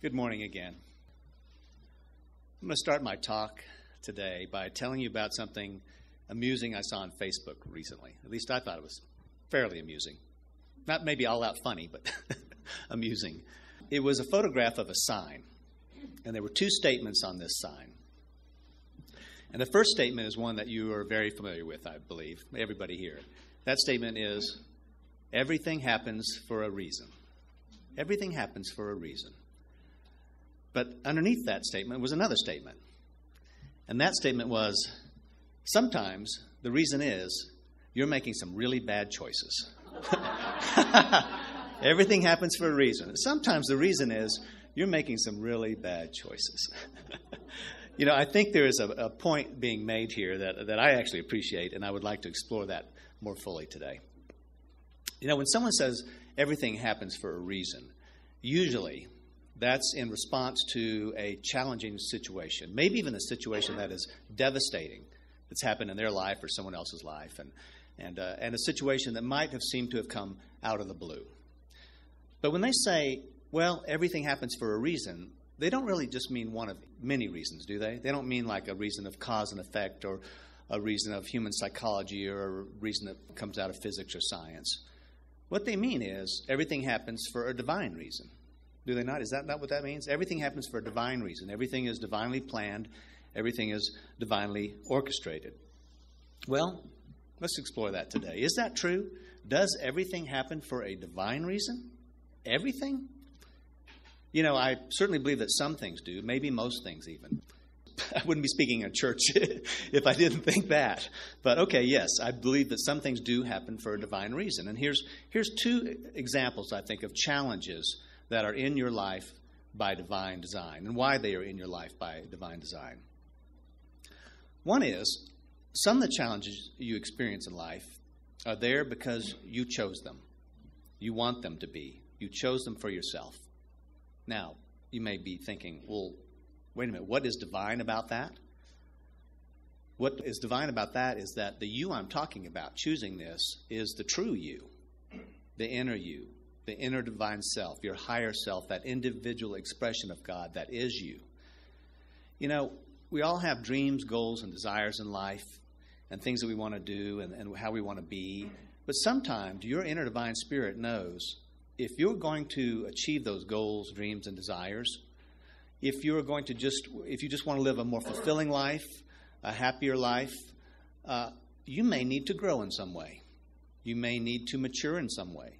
Good morning again. I'm going to start my talk today by telling you about something amusing I saw on Facebook recently. At least I thought it was fairly amusing. Not maybe all out funny, but amusing. It was a photograph of a sign, and there were two statements on this sign. And the first statement is one that you are very familiar with, I believe, everybody here. That statement is, everything happens for a reason. Everything happens for a reason. But underneath that statement was another statement. And that statement was, sometimes the reason is you're making some really bad choices. Everything happens for a reason. Sometimes the reason is you're making some really bad choices. You know, I think there is a point being made here that I actually appreciate, and I would like to explore that more fully today. You know, when someone says everything happens for a reason, usually that's in response to a challenging situation, maybe even a situation that is devastating that's happened in their life or someone else's life, and a situation that might have seemed to have come out of the blue. But when they say, well, everything happens for a reason, they don't really just mean one of many reasons, do they? They don't mean like a reason of cause and effect or a reason of human psychology or a reason that comes out of physics or science. What they mean is everything happens for a divine reason. Do they not? Is that not what that means? Everything happens for a divine reason. Everything is divinely planned. Everything is divinely orchestrated. Well, let's explore that today. Is that true? Does everything happen for a divine reason? Everything? You know, I certainly believe that some things do, maybe most things even. I wouldn't be speaking in church if I didn't think that. But okay, yes, I believe that some things do happen for a divine reason. And here's two examples, I think, of challenges that are in your life by divine design and why they are in your life by divine design. One is, some of the challenges you experience in life are there because you chose them. You want them to be. You chose them for yourself. Now, you may be thinking, well, wait a minute, what is divine about that? What is divine about that is that the you I'm talking about, choosing this, is the true you, the inner you, the inner divine self, your higher self, that individual expression of God that is you. You know, we all have dreams, goals, and desires in life and things that we want to do and how we want to be. But sometimes your inner divine spirit knows if you're going to achieve those goals, dreams, and desires, if you just want to live a more fulfilling life, a happier life, you may need to grow in some way. You may need to mature in some way.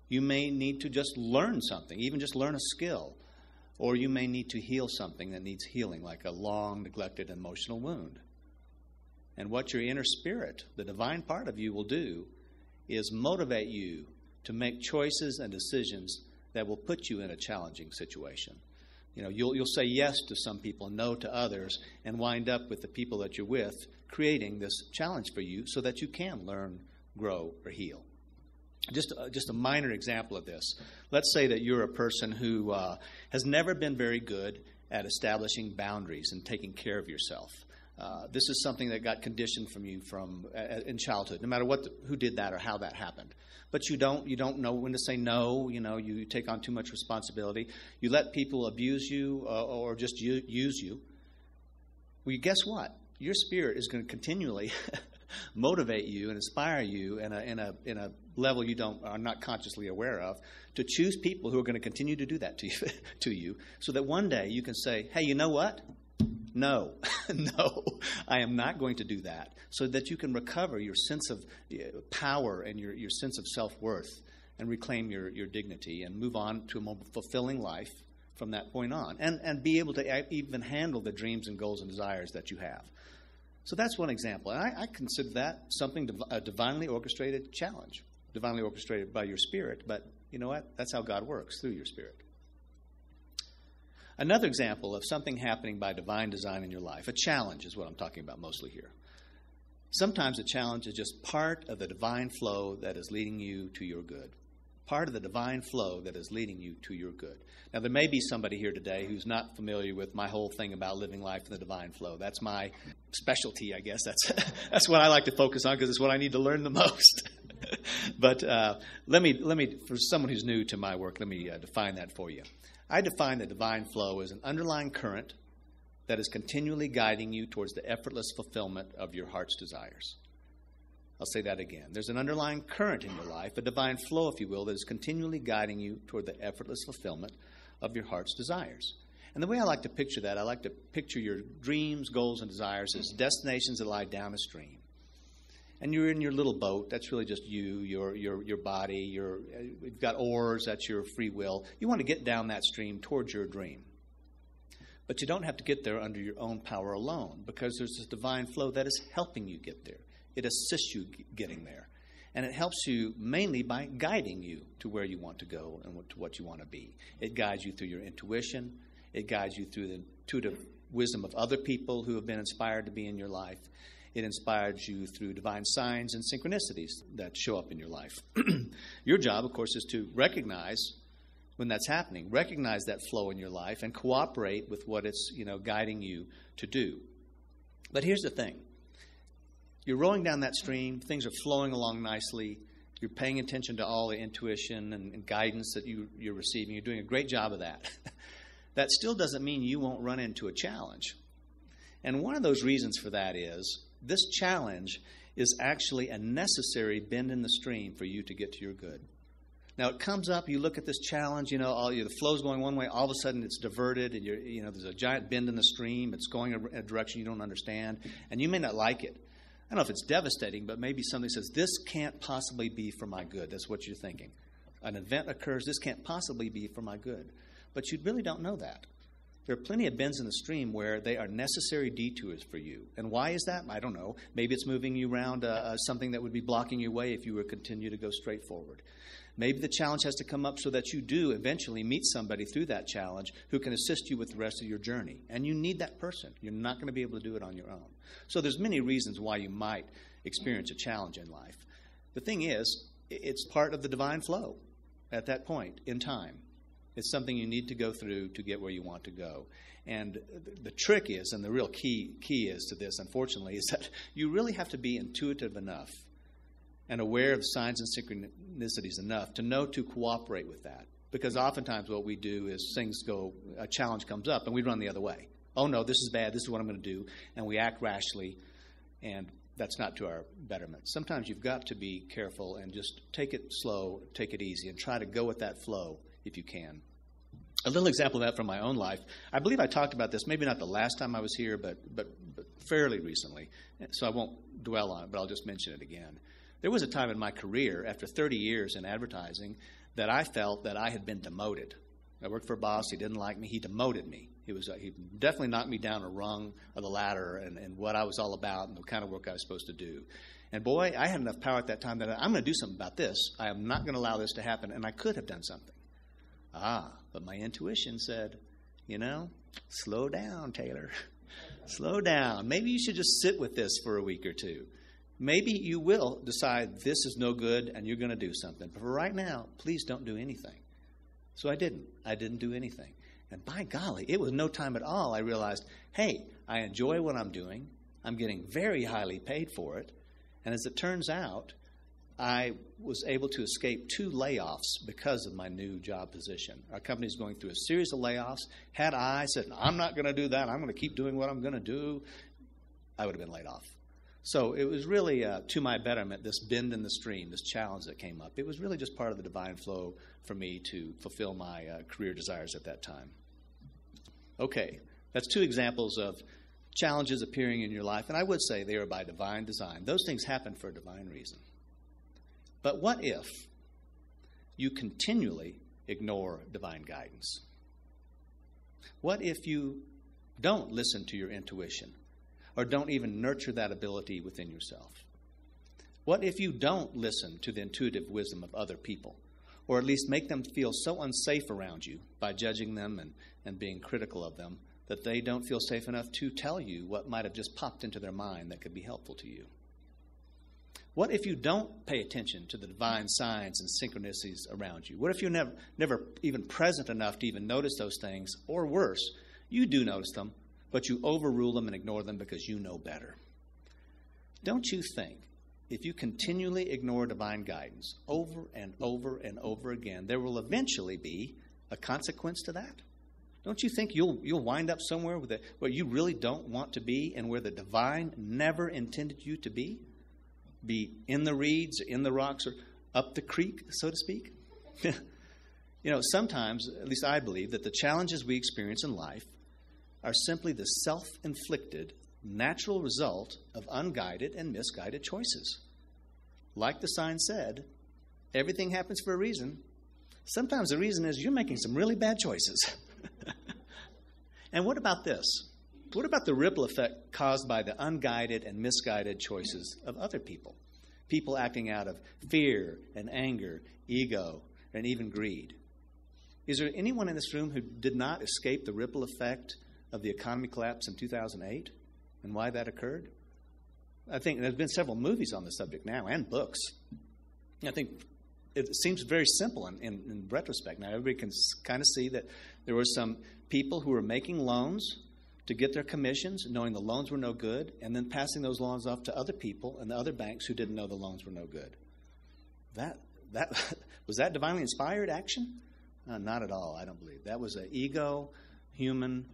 You may need to just learn something, even just learn a skill. Or you may need to heal something that needs healing, like a long neglected emotional wound. And what your inner spirit, the divine part of you, will do is motivate you to make choices and decisions that will put you in a challenging situation. You know, you'll say yes to some people, no to others, and wind up with the people that you're with creating this challenge for you so that you can learn, grow, or heal. Just a minor example of this. Let's say that you're a person who has never been very good at establishing boundaries and taking care of yourself. This is something that got conditioned from you in childhood, no matter who did that or how that happened. But you don't know when to say no. You know, you take on too much responsibility. You let people abuse you or just use you. Well, guess what? Your spirit is going to continually motivate you and inspire you in a level you are not consciously aware of, to choose people who are going to continue to do that to you, so that one day you can say, hey, you know what? No, I am not going to do that, so that you can recover your sense of power and your sense of self-worth and reclaim your dignity and move on to a more fulfilling life from that point on, and be able to even handle the dreams and goals and desires that you have. So that's one example. And I consider that a divinely orchestrated challenge, divinely orchestrated by your spirit. But you know what? That's how God works, through your spirit. Another example of something happening by divine design in your life, a challenge is what I'm talking about mostly here. Sometimes a challenge is just part of the divine flow that is leading you to your good. Part of the divine flow that is leading you to your good. Now, there may be somebody here today who's not familiar with my whole thing about living life in the divine flow. That's my specialty, I guess. That's what I like to focus on because it's what I need to learn the most. But let me, for someone who's new to my work, let me define that for you. I define the divine flow as an underlying current that is continually guiding you towards the effortless fulfillment of your heart's desires. I'll say that again. There's an underlying current in your life, a divine flow, if you will, that is continually guiding you toward the effortless fulfillment of your heart's desires. And the way I like to picture that, I like to picture your dreams, goals, and desires as destinations that lie down a stream. And you're in your little boat. That's really just you, your body. You've got oars. That's your free will. You want to get down that stream towards your dream. But you don't have to get there under your own power alone, because there's this divine flow that is helping you get there. It assists you getting there. And it helps you mainly by guiding you to where you want to go and to what you want to be. It guides you through your intuition. It guides you through the intuitive wisdom of other people who have been inspired to be in your life. It inspires you through divine signs and synchronicities that show up in your life. Your job, of course, is to recognize when that's happening, recognize that flow in your life, and cooperate with what it's guiding you to do. But here's the thing. You're rowing down that stream. Things are flowing along nicely. You're paying attention to all the intuition and guidance that you're receiving. You're doing a great job of that. That still doesn't mean you won't run into a challenge. And one of those reasons for that is this challenge is actually a necessary bend in the stream for you to get to your good. Now, it comes up, you look at this challenge, the flow's going one way, all of a sudden it's diverted, and there's a giant bend in the stream. It's going in a direction you don't understand, and you may not like it. I don't know if it's devastating, but maybe somebody says, this can't possibly be for my good. That's what you're thinking. An event occurs, this can't possibly be for my good. But you really don't know that. There are plenty of bends in the stream where they are necessary detours for you. And why is that? I don't know. Maybe it's moving you around something that would be blocking your way if you were to continue to go straight forward. Maybe the challenge has to come up so that you do eventually meet somebody through that challenge who can assist you with the rest of your journey. And you need that person. You're not going to be able to do it on your own. So there's many reasons why you might experience a challenge in life. The thing is, it's part of the divine flow at that point in time. It's something you need to go through to get where you want to go. And the trick is, and the real key is to this, unfortunately, is that you really have to be intuitive enough and aware of signs and synchronicities enough to know to cooperate with that. Because oftentimes what we do is a challenge comes up, and we run the other way. Oh, no, this is bad. This is what I'm going to do. And we act rashly, and that's not to our betterment. Sometimes you've got to be careful and just take it slow, take it easy, and try to go with that flow if you can. A little example of that from my own life. I believe I talked about this, maybe not the last time I was here, but fairly recently. So I won't dwell on it, but I'll just mention it again. There was a time in my career, after 30 years in advertising, that I felt that I had been demoted. I worked for a boss. He didn't like me. He demoted me. He definitely knocked me down a rung of the ladder and what I was all about and the kind of work I was supposed to do. And boy, I had enough power at that time that I'm going to do something about this. I am not going to allow this to happen, and I could have done something. But my intuition said, slow down, Taylor. Slow down. Maybe you should just sit with this for a week or two. Maybe you will decide this is no good and you're going to do something. But for right now, please don't do anything. So I didn't. I didn't do anything. And by golly, it was no time at all. I realized, hey, I enjoy what I'm doing. I'm getting very highly paid for it. And as it turns out, I was able to escape 2 layoffs because of my new job position. Our company is going through a series of layoffs. Had I said, I'm not going to do that, I'm going to keep doing what I'm going to do, I would have been laid off. So it was really to my betterment, this bend in the stream, this challenge that came up. It was really just part of the divine flow for me to fulfill my career desires at that time. Okay, that's 2 examples of challenges appearing in your life. And I would say they are by divine design. Those things happen for a divine reason. But what if you continually ignore divine guidance? What if you don't listen to your intuition or don't even nurture that ability within yourself? What if you don't listen to the intuitive wisdom of other people, or at least make them feel so unsafe around you by judging them and being critical of them that they don't feel safe enough to tell you what might have just popped into their mind that could be helpful to you? What if you don't pay attention to the divine signs and synchronicities around you? What if you're never even present enough to even notice those things? Or worse, you do notice them, but you overrule them and ignore them because you know better. Don't you think if you continually ignore divine guidance over and over and over again, there will eventually be a consequence to that? Don't you think you'll wind up somewhere where you really don't want to be and where the divine never intended you to be? Be in the reeds, in the rocks, or up the creek, so to speak? Sometimes, at least I believe, that the challenges we experience in life are simply the self-inflicted natural result of unguided and misguided choices. Like the sign said, everything happens for a reason. Sometimes the reason is you're making some really bad choices. And what about this? What about the ripple effect caused by the unguided and misguided choices of other people? People acting out of fear and anger, ego, and even greed. Is there anyone in this room who did not escape the ripple effect of the economy collapse in 2008 and why that occurred? I think there's been several movies on the subject now and books. I think it seems very simple in retrospect. Now, everybody can kind of see that there were some people who were making loans to get their commissions, knowing the loans were no good, and then passing those loans off to other people and the other banks who didn't know the loans were no good. That was that divinely inspired action? Not at all, I don't believe. That was an ego, human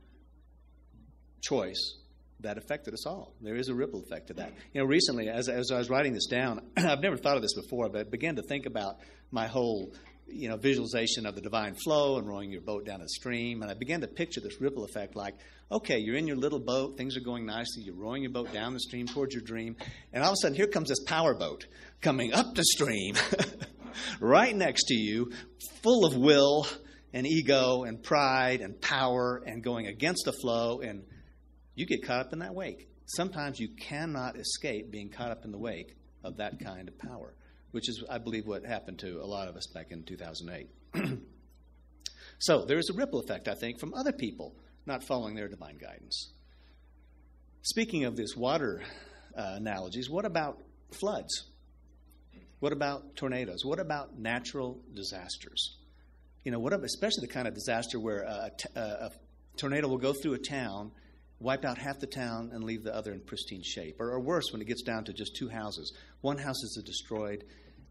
choice that affected us all. There is a ripple effect to that. Recently, as I was writing this down, I've never thought of this before, but I began to think about my whole visualization of the divine flow and rowing your boat down a stream. And I began to picture this ripple effect like, okay, you're in your little boat, things are going nicely, you're rowing your boat down the stream towards your dream, and all of a sudden here comes this power boat coming up the stream right next to you, full of will and ego and pride and power and going against the flow, and you get caught up in that wake. Sometimes you cannot escape being caught up in the wake of that kind of power, which is, I believe, what happened to a lot of us back in 2008. So there is a ripple effect, I think, from other people not following their divine guidance. Speaking of this water analogies, what about floods? What about tornadoes? What about natural disasters? Especially the kind of disaster where a tornado will go through a town, wipe out half the town, and leave the other in pristine shape. Or worse, when it gets down to just two houses. One house is destroyed,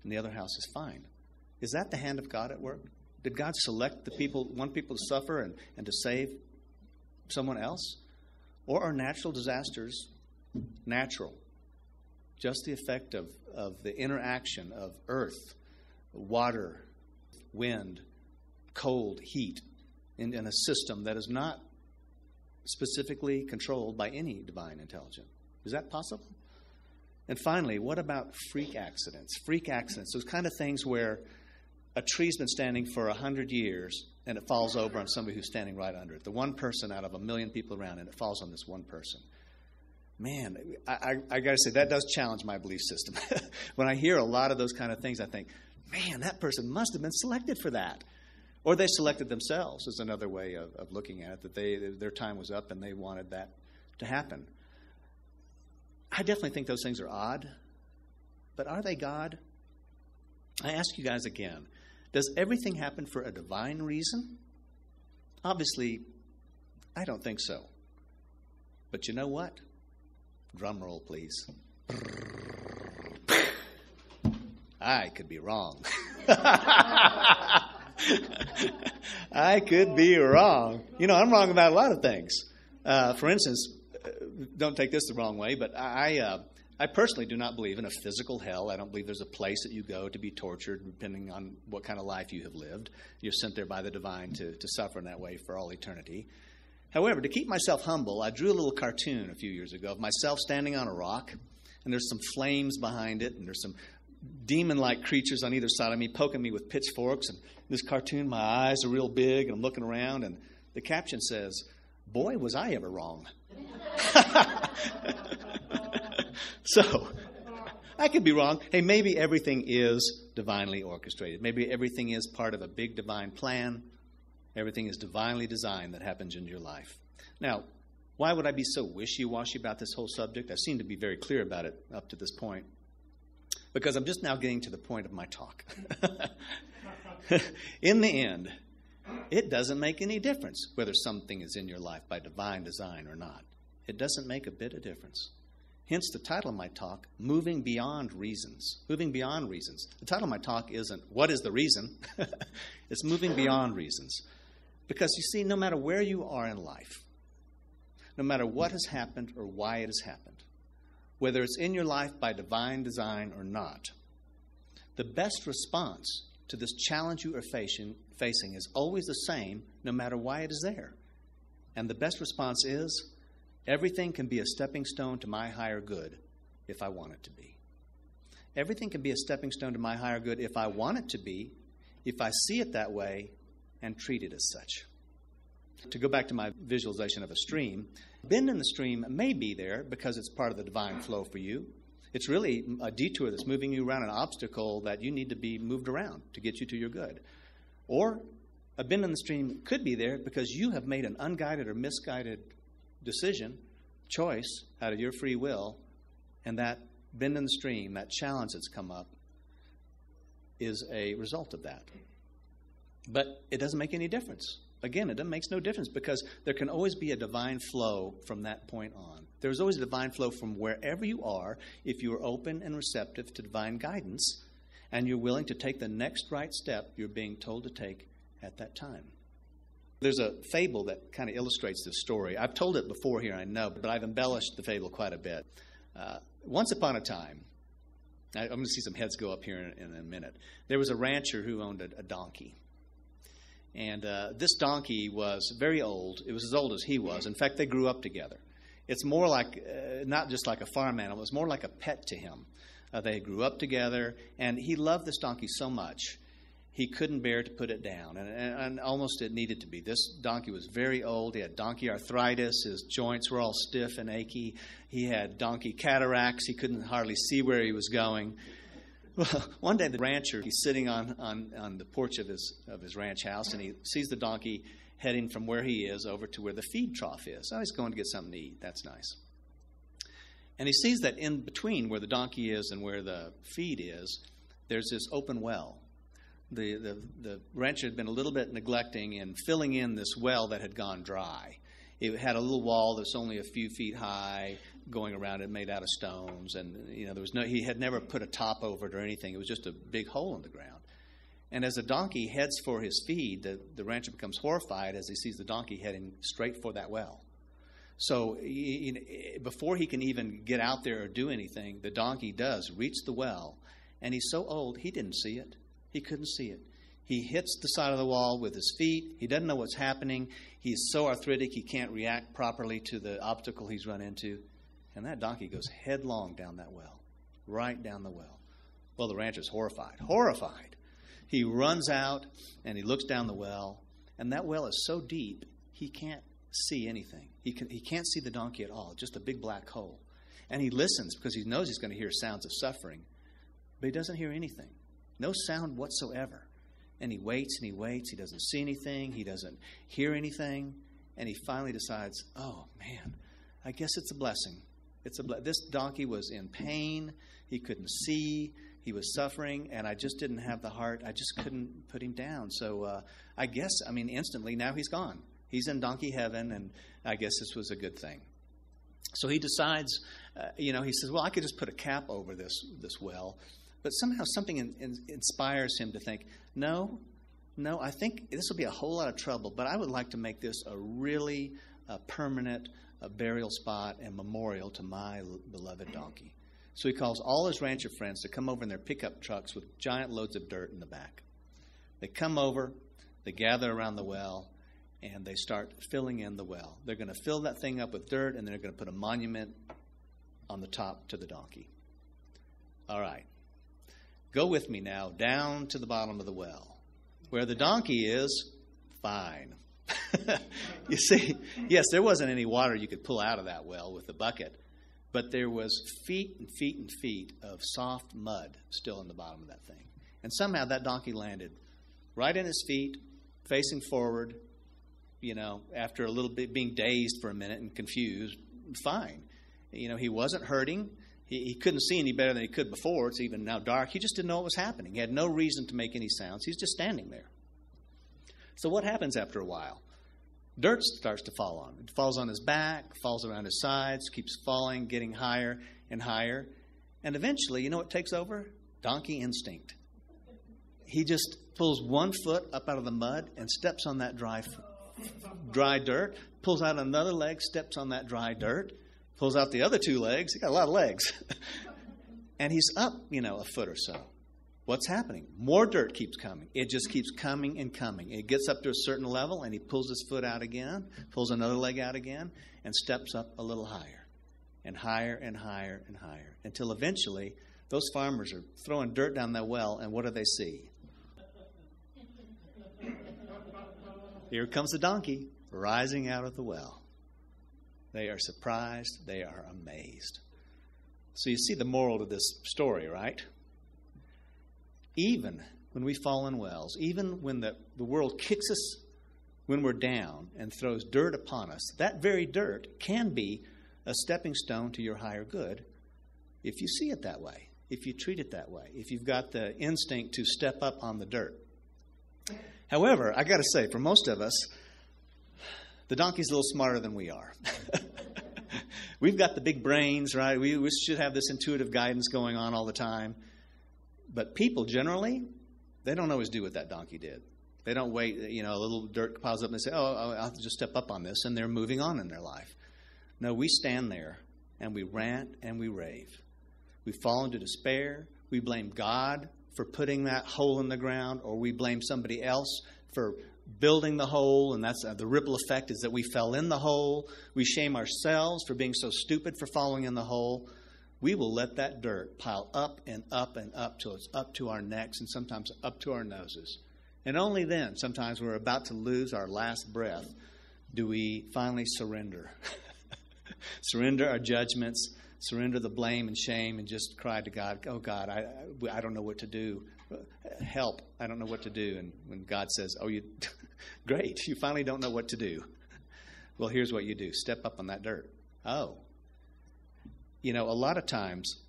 and the other house is fine. Is that the hand of God at work? Did God select one people to suffer and to save someone else? Or are natural disasters natural? Just the effect of the interaction of earth, water, wind, cold, heat in a system that is not specifically controlled by any divine intelligence. Is that possible? And finally, what about freak accidents? Freak accidents, those kind of things where a tree's been standing for 100 years and it falls over on somebody who's standing right under it. The one person out of 1 million people around, and it falls on this one person. Man, I got to say, that does challenge my belief system. When I hear a lot of those kind of things, I think, man, that person must have been selected for that. Or they selected themselves is another way of looking at it, that their time was up and they wanted that to happen. I definitely think those things are odd, but are they God? I ask you guys again, does everything happen for a divine reason? Obviously, I don't think so. But you know what? Drum roll, please. I could be wrong. I could be wrong. I'm wrong about a lot of things. For instance, don't take this the wrong way, but I personally do not believe in a physical hell. I don't believe there's a place that you go to be tortured, depending on what kind of life you have lived. You're sent there by the divine to suffer in that way for all eternity. However, to keep myself humble, I drew a little cartoon a few years ago of myself standing on a rock, and there's some flames behind it, and there's some demon-like creatures on either side of me poking me with pitchforks. And this cartoon, my eyes are real big, and I'm looking around, and the caption says, "Boy, was I ever wrong." So, I could be wrong. Hey, maybe everything is divinely orchestrated. Maybe everything is part of a big divine plan. Everything is divinely designed that happens in your life. Now, why would I be so wishy-washy about this whole subject? I seem to be very clear about it up to this point, because I'm just now getting to the point of my talk. In the end, it doesn't make any difference whether something is in your life by divine design or not. It doesn't make a bit of difference. Hence the title of my talk, Moving Beyond Reasons. Moving Beyond Reasons. The title of my talk isn't, what is the reason? It's Moving Beyond Reasons. Because you see, no matter where you are in life, no matter what has happened or why it has happened, whether it's in your life by divine design or not, the best response to this challenge you are facing is always the same, no matter why it is there. And the best response is, everything can be a stepping stone to my higher good if I want it to be. Everything can be a stepping stone to my higher good if I want it to be, if I see it that way and treat it as such. To go back to my visualization of a stream, bend in the stream may be there because it's part of the divine flow for you. It's really a detour that's moving you around an obstacle that you need to be moved around to get you to your good. Or a bend in the stream could be there because you have made an unguided or misguided decision, choice out of your free will, and that bend in the stream, that challenge that's come up, is a result of that. But it doesn't make any difference. Again, it makes no difference because there can always be a divine flow from that point on. There's always a divine flow from wherever you are if you are open and receptive to divine guidance and you're willing to take the next right step you're being told to take at that time. There's a fable that kind of illustrates this story. I've told it before here, I know, but I've embellished the fable quite a bit. Once upon a time, I'm going to see some heads go up here in a minute. There was a rancher who owned a donkey. And this donkey was very old. It was as old as he was. In fact, they grew up together. It's more like, not just like a farm animal, it's more like a pet to him. They grew up together, and he loved this donkey so much, he couldn't bear to put it down. And almost it needed to be. This donkey was very old. He had donkey arthritis. His joints were all stiff and achy. He had donkey cataracts. He couldn't hardly see where he was going. Well, one day the rancher, he's sitting on the porch of his ranch house, and he sees the donkey heading from where he is over to where the feed trough is. Oh, he's going to get something to eat. That's nice. And he sees that in between where the donkey is and where the feed is, there's this open well. The rancher had been a little bit neglecting in filling in this well that had gone dry. It had a little wall that's only a few feet high going around it, made out of stones, and there was he had never put a top over it or anything. It was just a big hole in the ground. And as the donkey heads for his feed, the rancher becomes horrified as he sees the donkey heading straight for that well. So before he can even get out there or do anything, the donkey does reach the well, and he's so old he didn't see it. He couldn't see it. He hits the side of the wall with his feet. He doesn't know what's happening. He's so arthritic he can't react properly to the obstacle he's run into. And that donkey goes headlong down that well, right down the well. Well, the rancher's horrified. He runs out and he looks down the well, and that well is so deep he can't see anything. He can't see the donkey at all, just a big black hole. And he listens because he knows he's going to hear sounds of suffering, but he doesn't hear anything. No sound whatsoever. And he waits and he waits. He doesn't see anything. He doesn't hear anything. And he finally decides, oh, man, I guess it's a blessing. This donkey was in pain. He couldn't see. He was suffering. And I just didn't have the heart. I just couldn't put him down. So instantly now he's gone. He's in donkey heaven. And I guess this was a good thing. So he decides, he says, well, I could just put a cap over this well. But somehow something inspires him to think, no, I think this will be a whole lot of trouble, but I would like to make this a really permanent burial spot and memorial to my beloved donkey. So he calls all his rancher friends to come over in their pickup trucks with giant loads of dirt in the back. They come over, they gather around the well, and they start filling in the well. They're going to fill that thing up with dirt, and they're going to put a monument on the top to the donkey. All right. Go with me now down to the bottom of the well. Where the donkey is, fine. You see, yes, there wasn't any water you could pull out of that well with the bucket, but there was feet and feet and feet of soft mud still in the bottom of that thing. And somehow that donkey landed right in his feet, facing forward, after a little bit being dazed for a minute and confused, fine. He wasn't hurting. He couldn't see any better than he could before. It's even now dark. He just didn't know what was happening. He had no reason to make any sounds. He's just standing there. So what happens after a while? Dirt starts to fall on him. It falls on his back, falls around his sides, keeps falling, getting higher and higher. And eventually, you know what takes over? Donkey instinct. He just pulls one foot up out of the mud and steps on that dry dirt, pulls out another leg, steps on that dry dirt, pulls out the other two legs. He got a lot of legs. And he's up, a foot or so. What's happening? More dirt keeps coming. It just keeps coming and coming. It gets up to a certain level, and he pulls his foot out again, pulls another leg out again, and steps up a little higher, and higher and higher and higher, until eventually those farmers are throwing dirt down that well, and what do they see? Here comes the donkey rising out of the well. They are surprised. They are amazed. So you see the moral to this story, right? Even when we fall in wells, even when the world kicks us when we're down and throws dirt upon us, that very dirt can be a stepping stone to your higher good if you see it that way, if you treat it that way, if you've got the instinct to step up on the dirt. However, I got to say, for most of us, the donkey's a little smarter than we are. We've got the big brains, right? We should have this intuitive guidance going on all the time. But people generally, they don't always do what that donkey did. They don't wait, a little dirt piles up and they say, I'll have to just step up on this, and they're moving on in their life. No, we stand there and we rant and we rave. We fall into despair. We blame God for putting that hole in the ground, or we blame somebody else for building the hole, and that's the ripple effect is that we fell in the hole. We shame ourselves for being so stupid for falling in the hole. We will let that dirt pile up and up and up till it's up to our necks and sometimes up to our noses. And only then, sometimes we're about to lose our last breath, do we finally surrender. Surrender our judgments, surrender the blame and shame, and just cry to God, oh God, I don't know what to do. Help, I don't know what to do. And when God says, great, you finally don't know what to do. Well, here's what you do. Step up on that dirt. Oh. A lot of times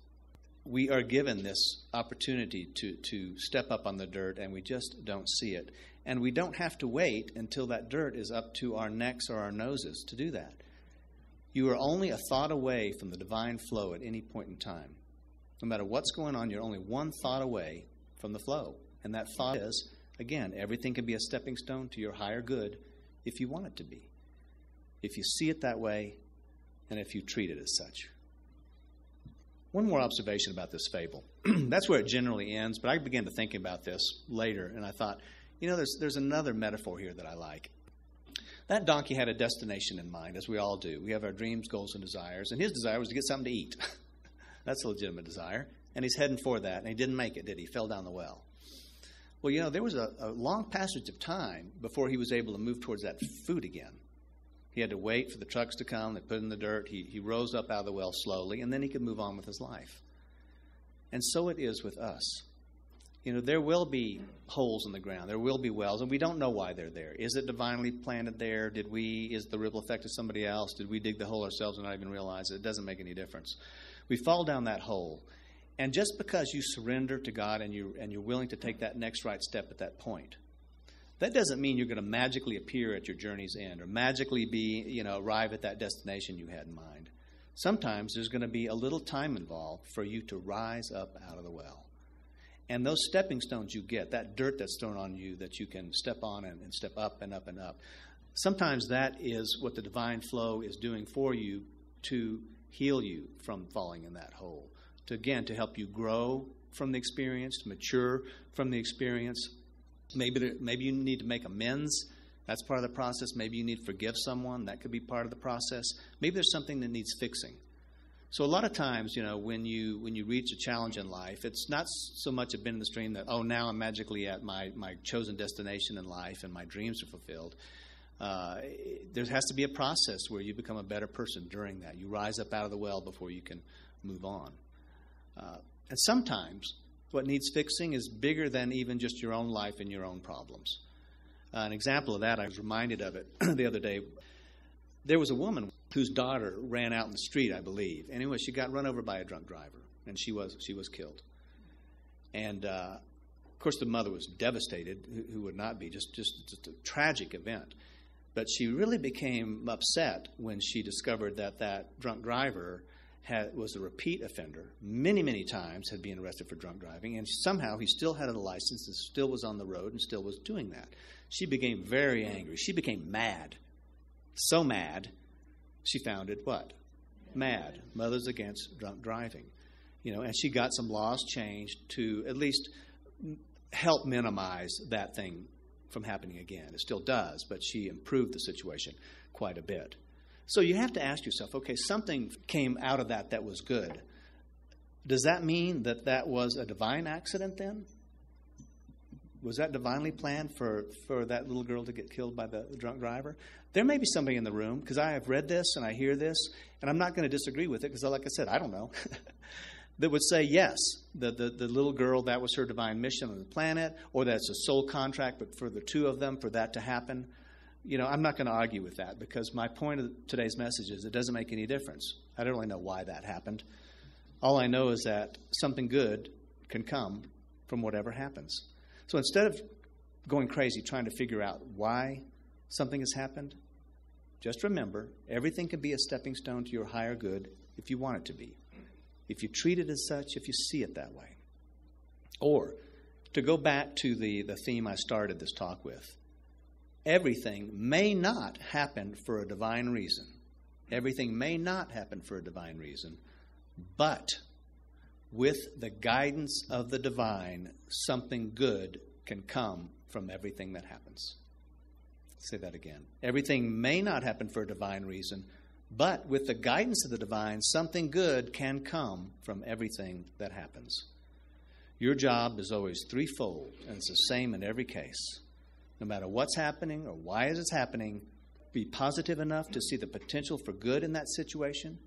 we are given this opportunity to step up on the dirt, and we just don't see it. And we don't have to wait until that dirt is up to our necks or our noses to do that. You are only a thought away from the divine flow at any point in time. No matter what's going on, you're only one thought away from the flow. And that thought is, again, everything can be a stepping stone to your higher good if you want it to be. If you see it that way, and if you treat it as such. One more observation about this fable. That's where it generally ends, but I began to think about this later, and I thought, there's another metaphor here that I like. That donkey had a destination in mind, as we all do. We have our dreams, goals, and desires, and his desire was to get something to eat. That's a legitimate desire, and he's heading for that, and he didn't make it, did he? He fell down the well. Well, there was a long passage of time before he was able to move towards that food again. He had to wait for the trucks to come. They put in the dirt. He rose up out of the well slowly, and then he could move on with his life. And so it is with us. There will be holes in the ground. There will be wells, and we don't know why they're there. Is it divinely planted there? Is the ripple effect of somebody else? Did we dig the hole ourselves and not even realize it? It doesn't make any difference. We fall down that hole. And just because you surrender to God and you're willing to take that next right step at that point, that doesn't mean you're going to magically appear at your journey's end or magically arrive at that destination you had in mind. Sometimes there's going to be a little time involved for you to rise up out of the well. And those stepping stones you get, that dirt that's thrown on you that you can step on and step up and up and up, sometimes that is what the divine flow is doing for you to heal you from falling in that hole. To help you grow from the experience, to mature from the experience. Maybe you need to make amends. That's part of the process. Maybe you need to forgive someone. That could be part of the process. Maybe there's something that needs fixing. So a lot of times, when you reach a challenge in life, it's not so much a bend in the stream that, now I'm magically at my chosen destination in life and my dreams are fulfilled. There has to be a process where you become a better person during that. You rise up out of the well before you can move on. And sometimes what needs fixing is bigger than even just your own life and your own problems. An example of that, I was reminded of it the other day. There was a woman whose daughter ran out in the street, I believe. Anyway, she got run over by a drunk driver, and she was killed. And, of course, the mother was devastated. Who would not be? Just a tragic event. But she really became upset when she discovered that that drunk driver was a repeat offender. Many, many times had been arrested for drunk driving, and somehow he still had a license and still was on the road and still was doing that. She became very angry. She became mad. So mad, she founded what? MAD, Mothers Against Drunk Driving. And she got some laws changed to at least help minimize that thing from happening again. It still does, but she improved the situation quite a bit. So you have to ask yourself, okay, something came out of that was good. Does that mean that was a divine accident then? Was that divinely planned for that little girl to get killed by the drunk driver? There may be somebody in the room, because I have read this and I hear this, and I'm not going to disagree with it, because like I said, I don't know, that would say, yes, the little girl, that was her divine mission on the planet, or that's a soul contract, but for the two of them, for that to happen. I'm not going to argue with that, because my point of today's message is it doesn't make any difference. I don't really know why that happened. All I know is that something good can come from whatever happens. So instead of going crazy trying to figure out why something has happened, just remember, everything can be a stepping stone to your higher good if you want it to be. If you treat it as such, if you see it that way. Or, to go back to the theme I started this talk with, everything may not happen for a divine reason. Everything may not happen for a divine reason, but with the guidance of the divine, something good can come from everything that happens. Say that again. Everything may not happen for a divine reason, but with the guidance of the divine, something good can come from everything that happens. Your job is always threefold, and it's the same in every case. No matter what's happening or why it is happening, be positive enough to see the potential for good in that situation.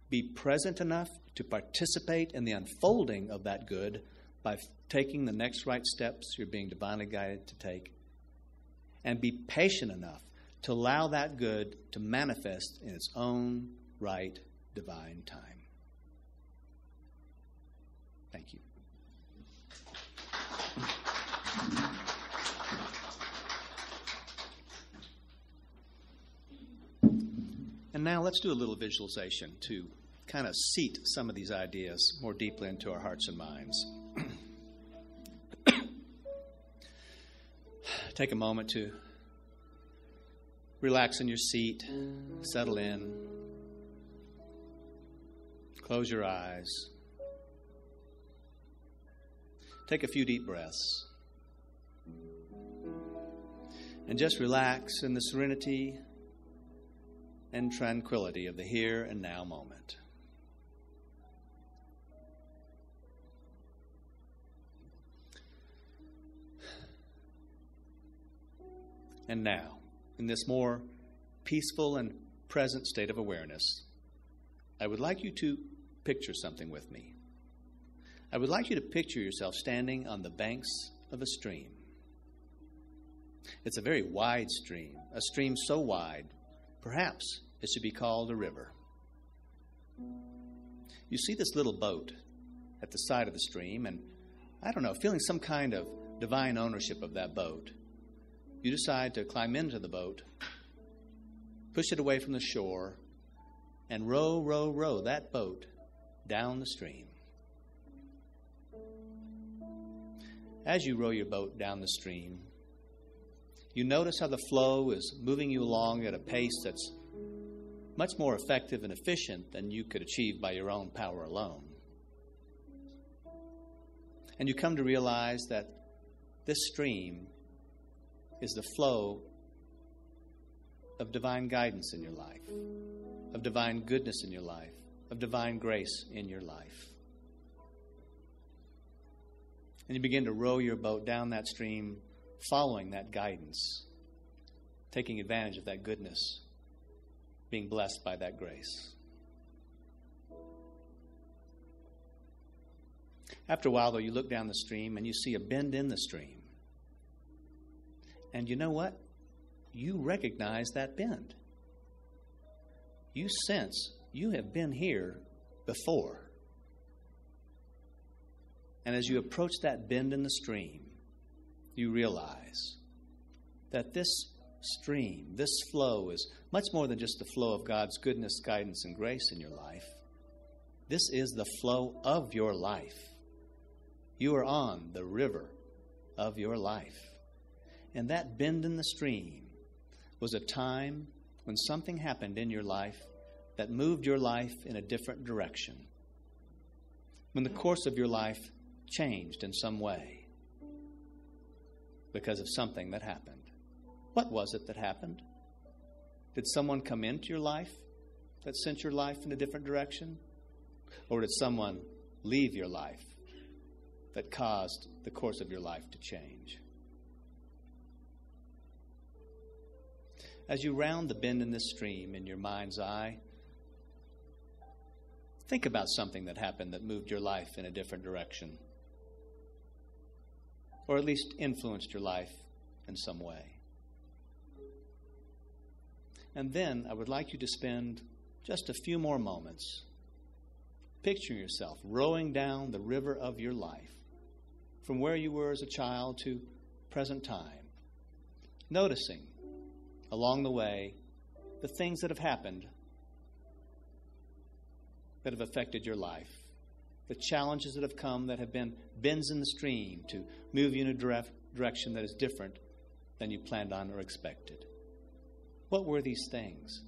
Be present enough to participate in the unfolding of that good by taking the next right steps you're being divinely guided to take. And be patient enough to allow that good to manifest in its own right divine time. Thank you. And now let's do a little visualization to kind of seat some of these ideas more deeply into our hearts and minds. Take a moment to relax in your seat, settle in, close your eyes, take a few deep breaths, and just relax in the serenity and tranquility of the here and now moment. And now, in this more peaceful and present state of awareness, I would like you to picture something with me. I would like you to picture yourself standing on the banks of a stream. It's a very wide stream, a stream so wide, perhaps it should be called a river. You see this little boat at the side of the stream, and I don't know, feeling some kind of divine ownership of that boat, you decide to climb into the boat, push it away from the shore, and row, row, row that boat down the stream. As you row your boat down the stream, you notice how the flow is moving you along at a pace that's much more effective and efficient than you could achieve by your own power alone. And you come to realize that this stream is the flow of divine guidance in your life, of divine goodness in your life, of divine grace in your life. And you begin to row your boat down that stream, following that guidance, taking advantage of that goodness, being blessed by that grace. After a while, though, you look down the stream and you see a bend in the stream. And you know what? You recognize that bend. You sense you have been here before. And as you approach that bend in the stream, you realize that this stream. This flow is much more than just the flow of God's goodness, guidance, and grace in your life. This is the flow of your life. You are on the river of your life. And that bend in the stream was a time when something happened in your life that moved your life in a different direction. When the course of your life changed in some way because of something that happened. What was it that happened? Did someone come into your life that sent your life in a different direction? Or did someone leave your life that caused the course of your life to change? As you round the bend in this stream in your mind's eye, think about something that happened that moved your life in a different direction, or at least influenced your life in some way. And then I would like you to spend just a few more moments picturing yourself rowing down the river of your life from where you were as a child to present time, noticing along the way the things that have happened that have affected your life, the challenges that have come that have been bends in the stream to move you in a direction that is different than you planned on or expected. What were these things?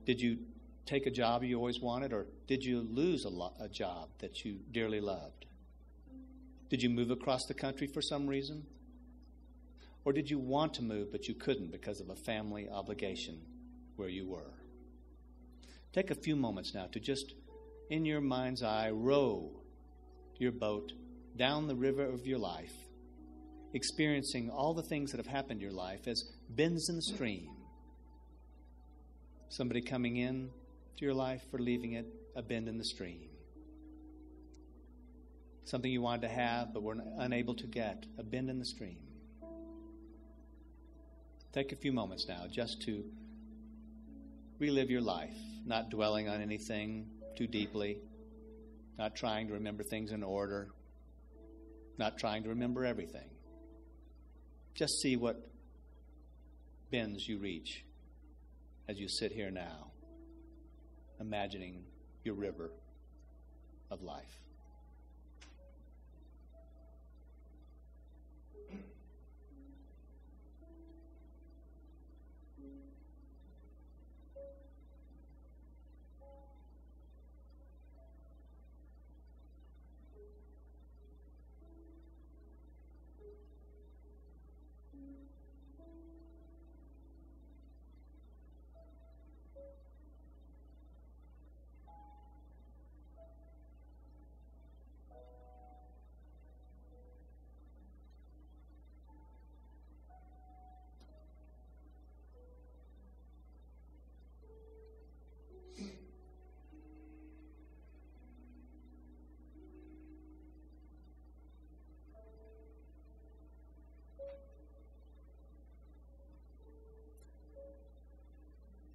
Did you take a job you always wanted, or did you lose a job that you dearly loved? Did you move across the country for some reason? Or did you want to move but you couldn't because of a family obligation where you were? Take a few moments now to just, in your mind's eye, row your boat down the river of your life, experiencing all the things that have happened in your life as bends in the stream. Somebody coming in to your life or leaving it, a bend in the stream. Something you wanted to have but were unable to get, a bend in the stream. Take a few moments now just to relive your life, not dwelling on anything too deeply, not trying to remember things in order, not trying to remember everything. Just see what bends you reach as you sit here now, imagining your river of life.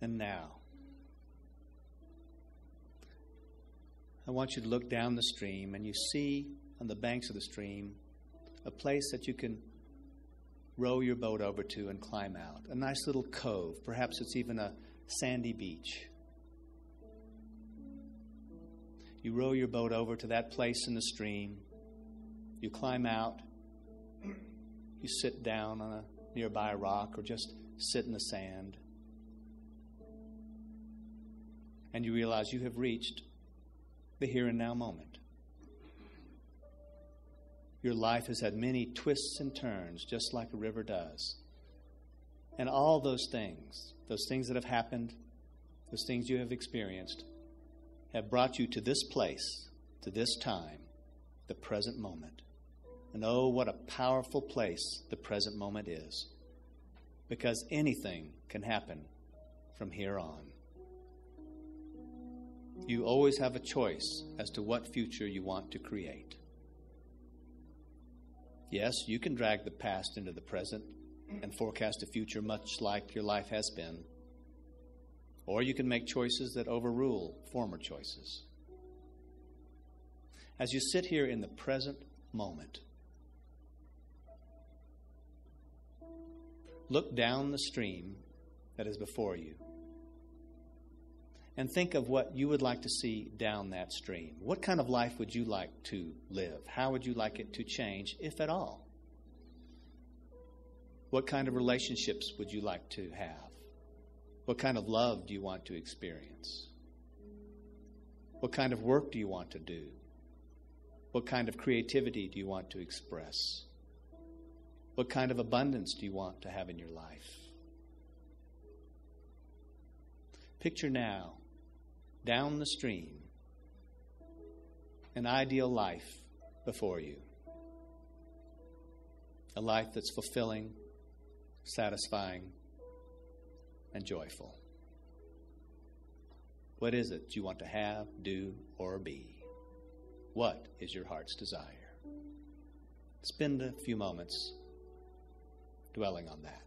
And now, I want you to look down the stream, and you see on the banks of the stream a place that you can row your boat over to and climb out. A nice little cove. Perhaps it's even a sandy beach. You row your boat over to that place in the stream. You climb out. You sit down on a nearby rock or just sit in the sand. And you realize you have reached the here and now moment. Your life has had many twists and turns, just like a river does. And all those things that have happened, those things you have experienced, have brought you to this place, to this time, the present moment. And oh, what a powerful place the present moment is. Because anything can happen from here on. You always have a choice as to what future you want to create. Yes, you can drag the past into the present and forecast a future much like your life has been. Or you can make choices that overrule former choices. As you sit here in the present moment, look down the stream that is before you and think of what you would like to see down that stream. What kind of life would you like to live? How would you like it to change, if at all? What kind of relationships would you like to have? What kind of love do you want to experience? What kind of work do you want to do? What kind of creativity do you want to express? What kind of abundance do you want to have in your life? Picture now, down the stream, an ideal life before you. A life that's fulfilling, satisfying, and joyful. What is it you want to have, do, or be? What is your heart's desire? Spend a few moments dwelling on that.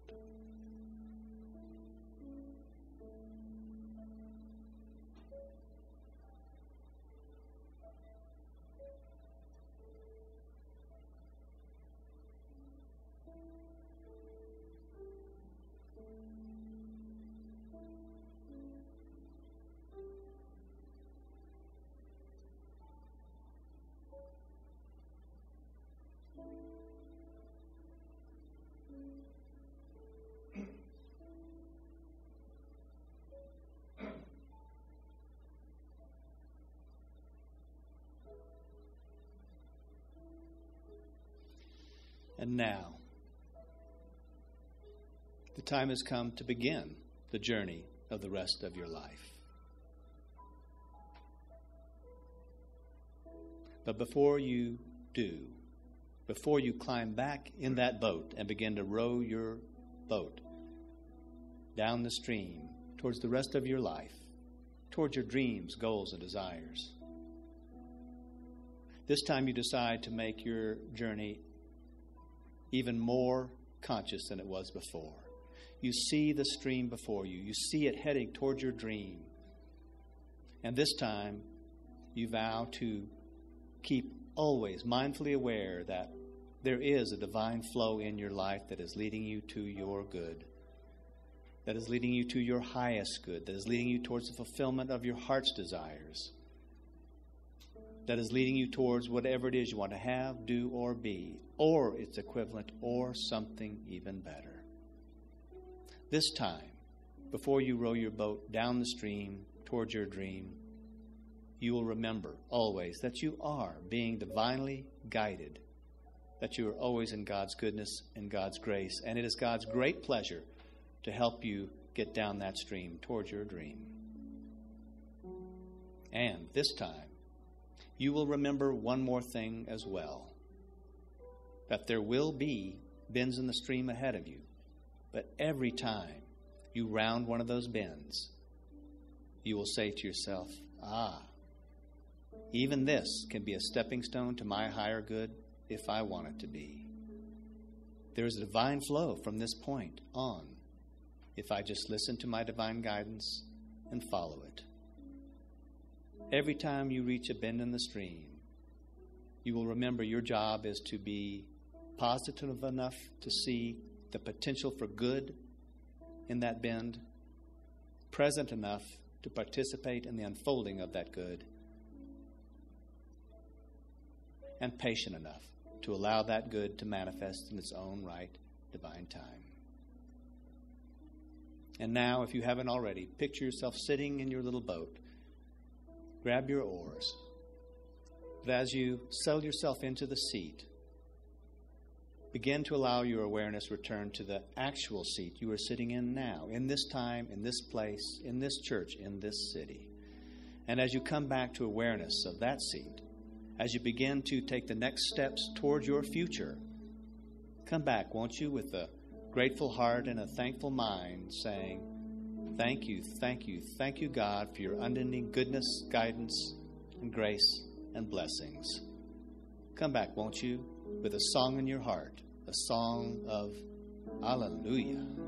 And now, the time has come to begin the journey of the rest of your life. But before you do, before you climb back in that boat and begin to row your boat down the stream towards the rest of your life, towards your dreams, goals, and desires, this time you decide to make your journey even more conscious than it was before. You see the stream before you. You see it heading toward your dream. And this time, you vow to keep always mindfully aware that there is a divine flow in your life that is leading you to your good, that is leading you to your highest good, that is leading you towards the fulfillment of your heart's desires, that is leading you towards whatever it is you want to have, do, or be, or its equivalent, or something even better. This time, before you row your boat down the stream towards your dream, you will remember always that you are being divinely guided, that you are always in God's goodness and God's grace, and it is God's great pleasure to help you get down that stream towards your dream. And this time, you will remember one more thing as well, that there will be bends in the stream ahead of you, but every time you round one of those bends, you will say to yourself, even this can be a stepping stone to my higher good if I want it to be. There is a divine flow from this point on if I just listen to my divine guidance and follow it. Every time you reach a bend in the stream, you will remember your job is to be positive enough to see the potential for good in that bend, present enough to participate in the unfolding of that good, and patient enough to allow that good to manifest in its own right divine time. And now, if you haven't already, picture yourself sitting in your little boat. Grab your oars. But as you settle yourself into the seat, begin to allow your awareness return to the actual seat you are sitting in now, in this time, in this place, in this church, in this city. And as you come back to awareness of that seat, as you begin to take the next steps towards your future, come back, won't you, with a grateful heart and a thankful mind, saying, thank you, thank you, thank you, God, for your unending goodness, guidance, and grace and blessings. Come back, won't you, with a song in your heart, a song of Hallelujah.